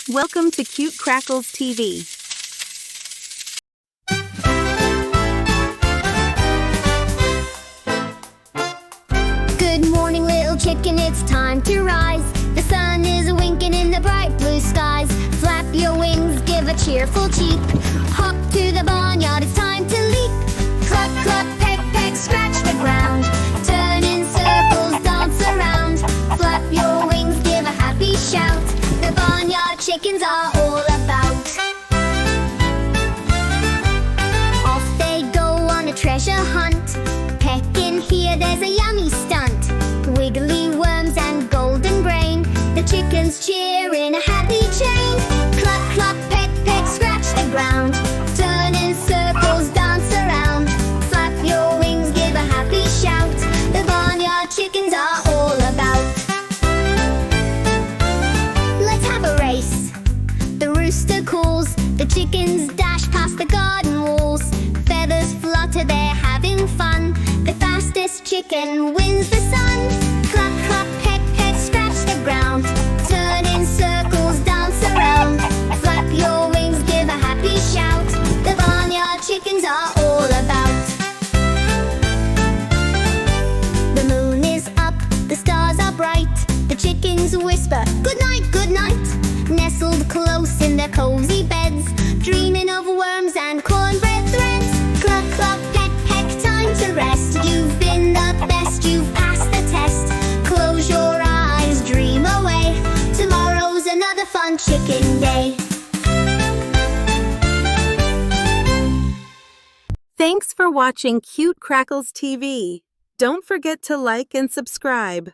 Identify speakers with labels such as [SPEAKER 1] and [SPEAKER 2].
[SPEAKER 1] Welcome to Cute Crackles TV.
[SPEAKER 2] Good morning, little chicken, it's time to rise. The sun is winking in the bright blue skies. Flap your wings, give a cheerful cheep. Hop to the barnyard, it's time to leap. Cluck, cluck, peck, peck, scratch the ground. Turn in circles, dance around. Flap your wings, give a happy shout. The barnyard chickens are all about. Off they go on a treasure hunt. Peck in here, there's a yummy stunt. Wiggly worms and golden brain. The chickens cheer in a happy chain. Cluck, cluck, peck, peck, scratch the ground. Turn in circles, dance around. Flap your wings, give a happy shout. The barnyard chickens are all about. Let's have a race. The rooster calls. The chickens dash past the garden walls. Feathers flutter, they're having fun. The fastest chicken wins the sun. Cluck, cluck, peck, peck, scratch the ground. Turn in circles, dance around. Flap your wings, give a happy shout. The barnyard chickens are all about. The moon is up, the stars are bright. The chickens whisper, good night, good night. Nestled close in their cozy beds, dreaming of worms and cornbread threads. Cluck, cluck, peck, peck, time to rest. You've been the best, you've passed the test. Close your eyes, dream away. Tomorrow's another fun chicken day.
[SPEAKER 1] Thanks for watching Cute Crackles TV. Don't forget to like and subscribe.